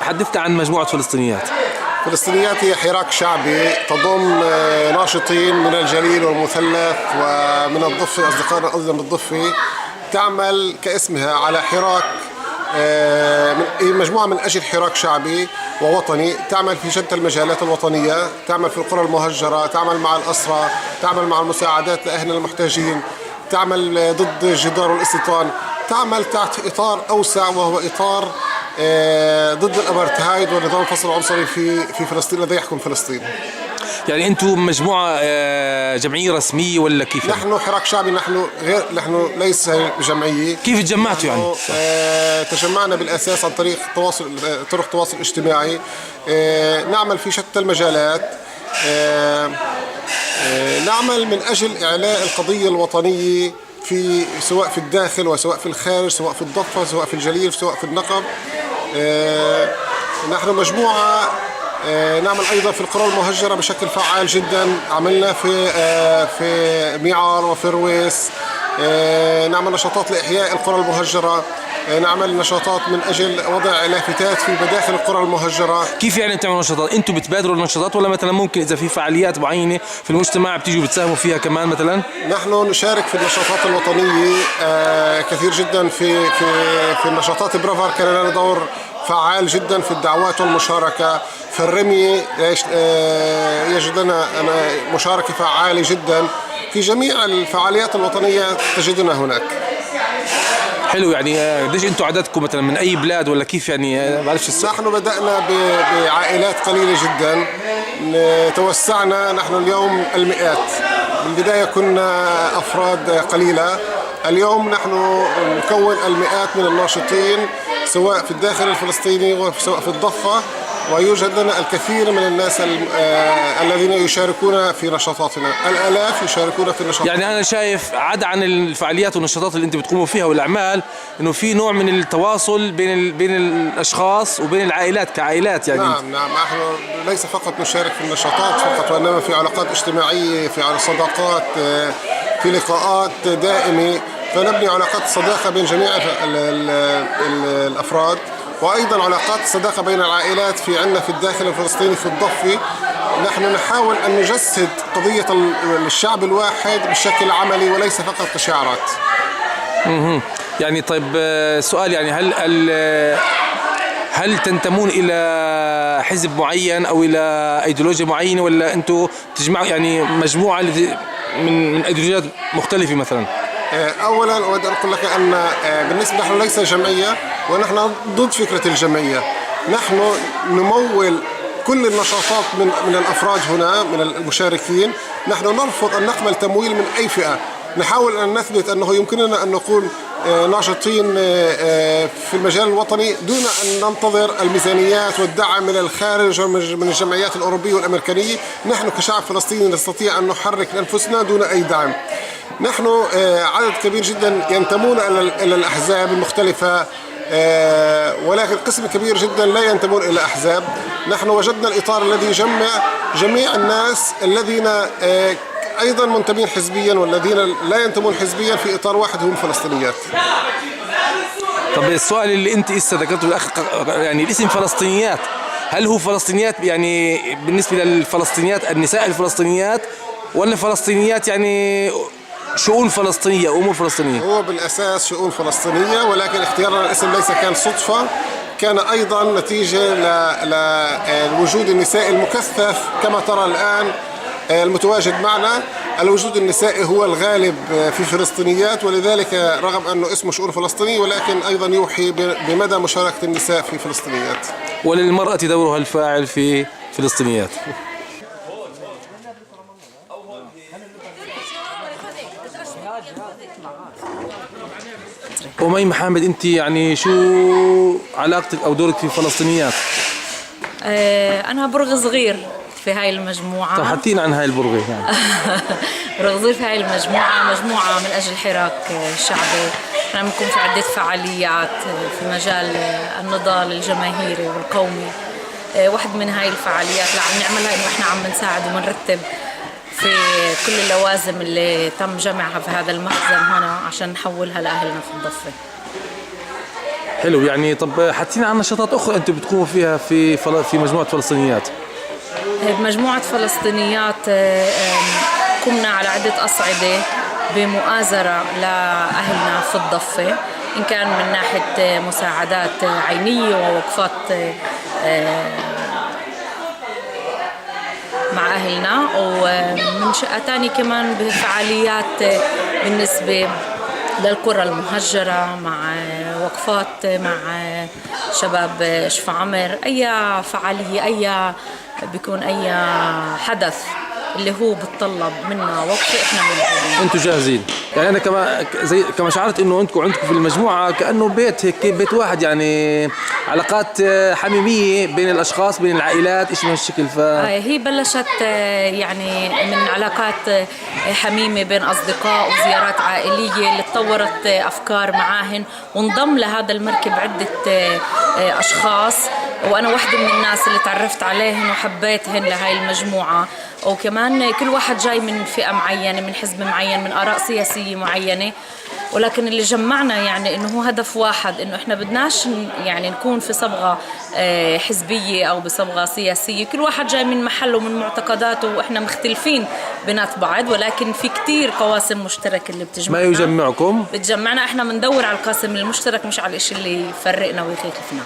حدثنا عن مجموعة فلسطينيات. فلسطينيات هي حراك شعبي تضم ناشطين من الجليل والمثلث ومن الضفة، أصدقائنا أيضا بالضفة. تعمل كاسمها على حراك، مجموعة من أجل حراك شعبي ووطني. تعمل في شتى المجالات الوطنية، تعمل في القرى المهجرة، تعمل مع الأسرى، تعمل مع المساعدات لأهلنا المحتاجين، تعمل ضد الجدار والاستيطان، تعمل تحت إطار أوسع وهو إطار ضد الأبرتهايد ونظام الفصل العنصري في فلسطين الذي يحكم فلسطين. يعني أنتم مجموعة جمعية رسمية ولا كيف؟ نحن حراك شعبي، نحن ليس جمعية. كيف تجمعتوا يعني؟ تجمعنا بالأساس عن طريق طرق التواصل الاجتماعي. نعمل في شتى المجالات. نعمل من أجل إعلاء القضية الوطنية سواء في الداخل وسواء في الخارج، سواء في الضفة، سواء في الجليل، سواء في النقب. نحن مجموعة نعمل أيضا في القرى المهجرة بشكل فعال جدا. عملنا في ميعار وفي رويس. نعمل نشاطات لإحياء القرى المهجرة. نعمل نشاطات من أجل وضع لافتات في مداخل القرى المهجرة. كيف يعني بتعملوا نشاطات؟ أنتم بتبادروا النشاطات ولا مثلا ممكن إذا في فعاليات معينة في المجتمع بتيجوا بتساهموا فيها كمان مثلا؟ نحن نشارك في النشاطات الوطنية كثير جدا. في النشاطات برافار كان لنا دور فعال جدا في الدعوات والمشاركة. في الرمي يجد لنا مشاركة فعالة جدا. في جميع الفعاليات الوطنية تجدنا هناك. حلو. يعني قديش انتم عددكم مثلا من اي بلاد ولا كيف يعني؟ بعرفش. نحن بدأنا بعائلات قليلة جدا، توسعنا نحن اليوم المئات. بالبداية كنا أفراد قليلة، اليوم نحن نكون المئات من الناشطين سواء في الداخل الفلسطيني وسواء في الضفة، ويوجد لنا الكثير من الناس الذين يشاركون في نشاطاتنا. الآلاف يشاركون في النشاطات. يعني أنا شايف عدا عن الفعاليات والنشاطات اللي أنت بتقوموا فيها والأعمال، إنه في نوع من التواصل بين الأشخاص وبين العائلات كعائلات يعني. نعم نحن ليس فقط نشارك في النشاطات فقط، وإنما في علاقات اجتماعية، في صداقات، في لقاءات دائمة، فنبني علاقات صداقة بين جميع الأفراد، وأيضا علاقات صداقة بين العائلات. عندنا في الداخل الفلسطيني في الضفة نحن نحاول أن نجسد قضية الشعب الواحد بشكل عملي وليس فقط كشعارات. يعني طيب سؤال، يعني هل تنتمون إلى حزب معين أو إلى أيديولوجيا معينة، ولا أنتم تجمعوا يعني مجموعة من أيديولوجيات مختلفة مثلا؟ أولا أود أن أقول لك أن بالنسبة نحن ليس جمعية، ونحن ضد فكرة الجمعية. نحن نمول كل النشاطات من الأفراد هنا من المشاركين. نحن نرفض أن نقبل تمويل من أي فئة. نحاول أن نثبت أنه يمكننا أن نكون ناشطين في المجال الوطني دون أن ننتظر الميزانيات والدعم من الخارج ومن الجمعيات الأوروبية والأمريكانية. نحن كشعب فلسطيني نستطيع أن نحرك أنفسنا دون أي دعم. نحن عدد كبير جدا ينتمون إلى الأحزاب المختلفة، ولكن قسم كبير جدا لا ينتمون إلى أحزاب. نحن وجدنا الإطار الذي يجمع جميع الناس الذين أيضا منتمين حزبيا والذين لا ينتمون حزبيا في إطار واحد، هم فلسطينيات. طب السؤال اللي أنت ذكرته الأخ، يعني الاسم فلسطينيات، هل هو فلسطينيات يعني بالنسبة للفلسطينيات النساء الفلسطينيات، ولا فلسطينيات يعني شؤون فلسطينية أمور فلسطينية؟ هو بالأساس شؤون فلسطينية، ولكن اختيارنا الاسم ليس كان صدفة، كان أيضا نتيجة لوجود النساء المكثف كما ترى الآن المتواجد معنا. الوجود النسائي هو الغالب في فلسطينيات، ولذلك رغم أنه اسمه شؤون فلسطيني ولكن أيضا يوحي بمدى مشاركة النساء في فلسطينيات. وللمرأة دورها الفاعل في فلسطينيات. أمي محمد، أنت يعني شو علاقتك أو دورك في فلسطينيات؟ أنا برغ صغير في هاي المجموعة. طب حكينا عن هاي البرغة يعني. برغ صغير في هاي المجموعة، مجموعة من أجل حراك شعبي. احنا بنكون في عدة فعاليات في مجال النضال الجماهيري والقومي. واحد من هاي الفعاليات اللي عم نعملها إنه احنا عم نساعد ومنرتب في كل اللوازم اللي تم جمعها في هذا المخزن هنا عشان نحولها لأهلنا في الضفة. حلو. يعني طب حكينا عن نشاطات اخرى انتم بتقوموا فيها في مجموعه فلسطينيات. بمجموعة فلسطينيات قمنا على عدة أصعدة بمؤازرة لأهلنا في الضفة، إن كان من ناحية مساعدات عينية ووقفات مع أهلنا، ومن شقة تاني كمان بفعاليات بالنسبة للقرى المهجرة، مع وقفات مع شباب شفا عمر. أي فعالية، أي بيكون أي حدث اللي هو بتطلب منا وقفة احنا موجودين. انتم جاهزين. يعني انا كما شعرت انه عندكم في المجموعه كانه بيت، هيك بيت واحد، يعني علاقات حميميه بين الاشخاص، بين العائلات، ايش من هالشكل. هي بلشت يعني من علاقات حميمه بين اصدقاء وزيارات عائليه اللي تطورت افكار معاهن، وانضم لهذا المركب عده اشخاص، وانا واحده من الناس اللي تعرفت عليهن وحبيتهن لهاي المجموعه. وكمان كل واحد جاي من فئة معينة، من حزب معين، من آراء سياسية معينة، ولكن اللي جمعنا يعني إنه هو هدف واحد، إنه إحنا بدناش يعني نكون في صبغة حزبية أو بصبغة سياسية. كل واحد جاي من محله ومن معتقداته، وإحنا مختلفين بينات بعض، ولكن في كتير قواسم مشتركة اللي بتجمعنا. ما يجمعكم؟ بتجمعنا. إحنا بندور على القاسم المشترك، مش على الإشي اللي يفرقنا ويخيفنا.